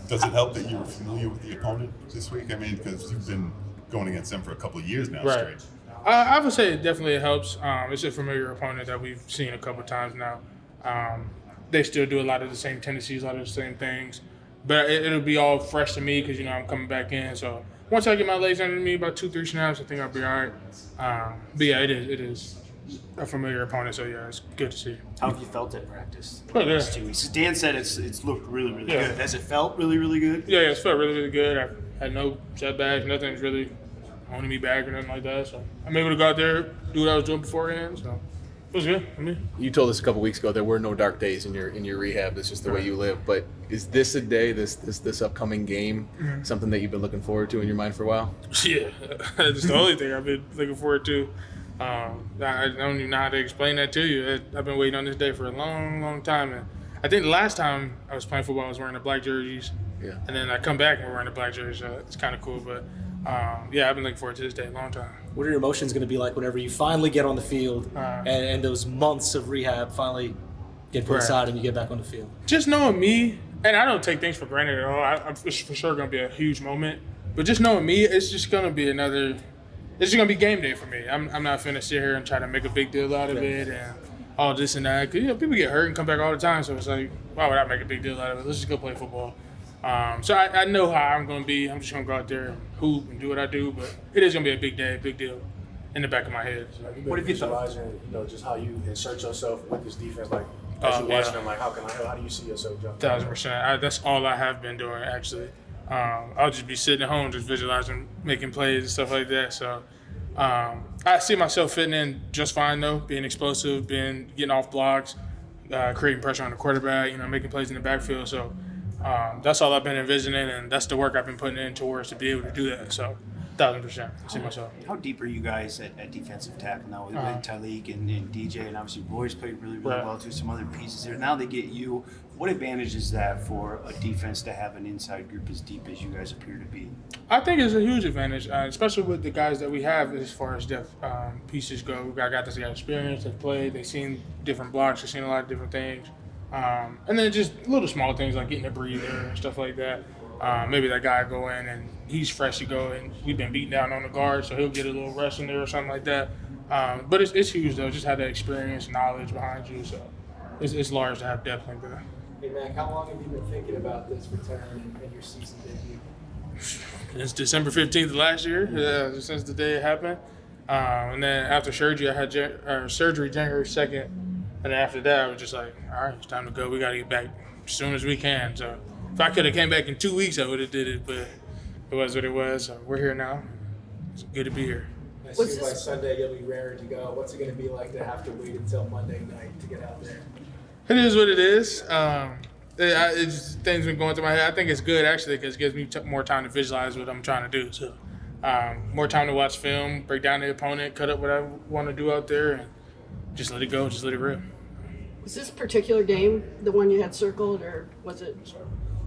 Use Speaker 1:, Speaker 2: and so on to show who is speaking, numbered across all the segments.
Speaker 1: Does it help that you were familiar with the opponent this week? I mean, because you've been going against them for a couple of years now straight.
Speaker 2: I would say it definitely helps. It's a familiar opponent that we've seen a couple of times now. They still do a lot of the same tendencies, a lot of the same things. But it'll be all fresh to me because, I'm coming back in. So once I get my legs under me, about 2-3 snaps, I think I'll be all right. But, yeah, it is a familiar opponent. So, yeah, it's good to see.
Speaker 3: How have you felt at practice?
Speaker 2: Oh, yeah.
Speaker 3: 2 weeks. Dan said it's looked really, really good. Has it felt really, really good?
Speaker 2: Yeah, it's felt really, really good. I've had no setbacks. Nothing's really holding me back or nothing like that. So I'm able to go out there, do what I was doing beforehand. So it was good.
Speaker 4: You told us a couple weeks ago there were no dark days in your rehab. It's just the way you live. But is this a day, this upcoming game, something that you've been looking forward to in your mind for a while?
Speaker 2: Yeah, that's the only thing I've been looking forward to. I don't even know how to explain that to you. I've been waiting on this day for a long, long time. And I think the last time I was playing football, I was wearing the black jerseys. Yeah. And then I come back and we're wearing the black jerseys. So it's kind of cool. But, yeah, I've been looking forward to this day a long time.
Speaker 5: What are your emotions going to be like whenever you finally get on the field and those months of rehab finally get put aside and you get back on the field?
Speaker 2: Just knowing me, and I don't take things for granted at all. It's for sure going to be a huge moment. But just knowing me, it's just going to be it's just going to be game day for me. I'm not finna sit here and try to make a big deal out of it and all this and that. Because, people get hurt and come back all the time. So it's like, why would I make a big deal out of it? Let's just go play football. So I know how I'm going to be. I'm just going to go out there and hoop and do what I do. But it is going to be a big day, a big deal in the back of my head. So.
Speaker 6: What have you visualizing, just how you insert yourself with this defense? Like, as you're watching them, like, how do you see yourself jumping?
Speaker 2: 1,000%. That's all I have been doing, actually. I'll just be sitting at home just visualizing, making plays and stuff like that. So I see myself fitting in just fine, though, being explosive, getting off blocks, creating pressure on the quarterback, making plays in the backfield. So that's all I've been envisioning, and that's the work I've been putting in towards to be able to do that. So 1,000%. I see myself.
Speaker 3: How deep are you guys at defensive tackle now with Tyleek and DJ? And obviously Roy's played really, really well too, some other pieces there. Now they get you. What advantage is that for a defense to have an inside group as deep as you guys appear to be?
Speaker 2: I think it's a huge advantage, especially with the guys that we have as far as depth pieces go. We got guys that got experience, they've played, they've seen different blocks, they've seen a lot of different things. And then just little small things like getting a breather and stuff like that. Maybe that guy go in and he's fresh to go and we've been beaten down on the guard, so he'll get a little rest in there or something like that. But it's huge, though, just have that experience, knowledge behind you. So it's large to have depth like that.
Speaker 5: Hey, Mac, how long have you been thinking about this return and your season debut?
Speaker 2: It's December 15th of last year, since the day it happened. And then after surgery, I had surgery January 2nd. And then after that, I was just like, all right, it's time to go. We got to get back as soon as we can. So if I could have came back in 2 weeks, I would have did it. But it was what it was. So we're here now. It's good to be here.
Speaker 5: I assume by Sunday you'll be raring to go. What's it going to be like to have to wait until Monday night to get out there?
Speaker 2: It is what it is. It's things been going through my head. I think it's good, actually, because it gives me more time to visualize what I'm trying to do. So more time to watch film, break down the opponent, cut up what I want to do out there, and just let it go, just let it rip.
Speaker 7: Was this particular game the one you had circled, or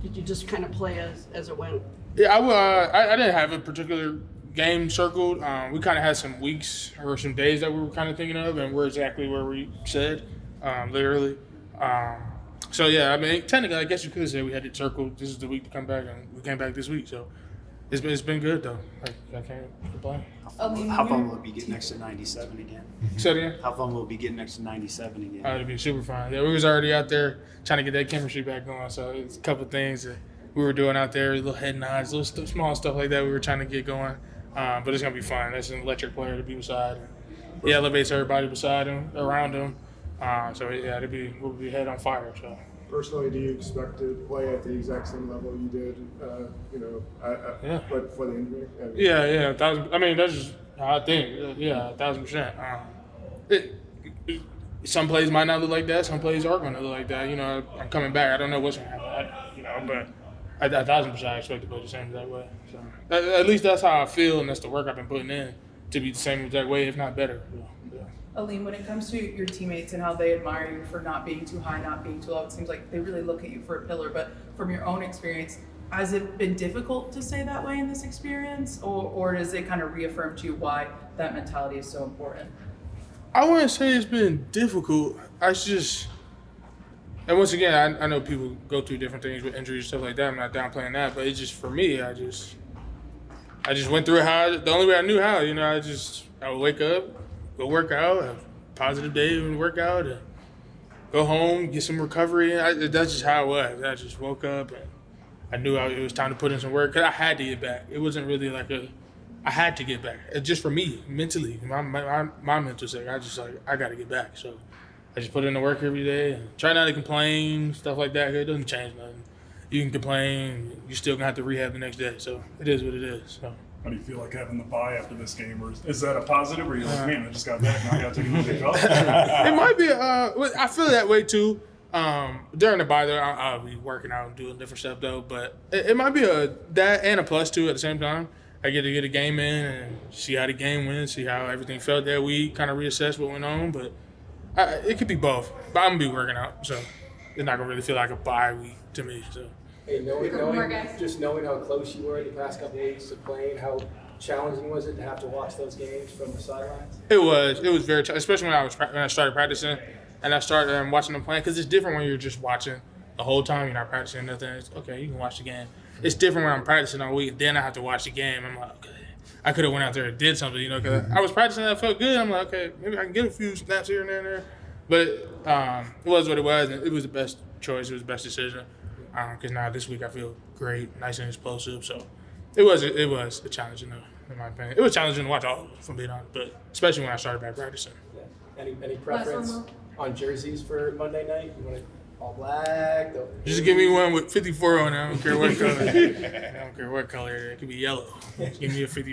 Speaker 7: did you just kind of play as it went?
Speaker 2: Yeah, I didn't have a particular game circled. We kind of had some weeks or some days that we were kind of thinking of, and we're exactly where we said, literally. So, yeah, I mean, technically, I guess you could say we had it circled. This is the week to come back, and we came back this week. So it's been good, though. I can't complain.
Speaker 3: How fun will it be getting next to 97 again?
Speaker 2: Say it again?
Speaker 3: How fun will it be getting next to 97 again?
Speaker 2: It'll be super fun. Yeah, we was already out there trying to get that chemistry back going. So it's a couple of things that we were doing out there, little head nods, little small stuff like that we were trying to get going. But it's going to be fun. That's an electric player to be beside him. He elevates everybody beside him, around him. So, yeah, we'll be head on fire. So.
Speaker 6: Personally, do you expect to play at the exact same level you did, but for the injury?
Speaker 2: Yeah, 1,000. I mean, that's just how I think. Yeah, 1,000%. Some plays might not look like that. Some plays are going to look like that. I'm coming back. I don't know what's going to happen. But 1,000% I expect to play the same exact way. So at least that's how I feel, and that's the work I've been putting in to be the same exact way, if not better. Yeah.
Speaker 8: Alim, when it comes to your teammates and how they admire you for not being too high, not being too low, it seems like they really look at you for a pillar. But from your own experience, has it been difficult to say that way in this experience? Or does it kind of reaffirm to you why that mentality is so important?
Speaker 2: I wouldn't say it's been difficult. And once again, I know people go through different things with injuries and stuff like that. I'm not downplaying that, but it's just for me. I just went through the only way I knew how. You know, I would wake up, go work out, have a positive day and work out, and go home, get some recovery. That's just how it was. I just woke up and I knew it was time to put in some work because I had to get back. It wasn't really like I had to get back. It's just for me, mentally, my mental sake. I got to get back. So I just put in the work every day and try not to complain, stuff like that. It doesn't change nothing. You can complain, you're still going to have to rehab the next day. So it is what it is. So.
Speaker 9: How do you feel like having the bye after this game? Or is that a positive, or are you like, man, I just got back, now I got to take another day off?
Speaker 2: It might be. I feel that way too. During the bye, though, I'll be working out and doing different stuff though. But it might be that and a plus too at the same time. I get to get a game in and see how the game went, see how everything felt that week, kind of reassess what went on. But it could be both. But I'm gonna be working out, so it's not gonna really feel like a bye week to me. So.
Speaker 10: Hey, knowing how close you were the past couple of weeks to playing, how challenging was it to have to watch those games from the sidelines?
Speaker 2: It was very especially when I started practicing and I started watching them playing, because it's different when you're just watching the whole time. You're not practicing nothing. It's, okay, you can watch the game. It's different when I'm practicing all week. Then I have to watch the game. I'm like, okay, I could have went out there and did something, you know, because I was practicing. I felt good. I'm like, okay, maybe I can get a few snaps here and there. But it was what it was, and it was the best choice. It was the best decision. Because now this week I feel great, nice and explosive. So it was a challenge, in my opinion. It was challenging to watch all of them, if I'm being honest, but especially when I started back practicing.
Speaker 10: Yeah. Any preference on jerseys for Monday night? You want it all black?
Speaker 2: Just give me one with 54 on it. I don't care what color. I don't care what color. It could be yellow. Just give me a 54.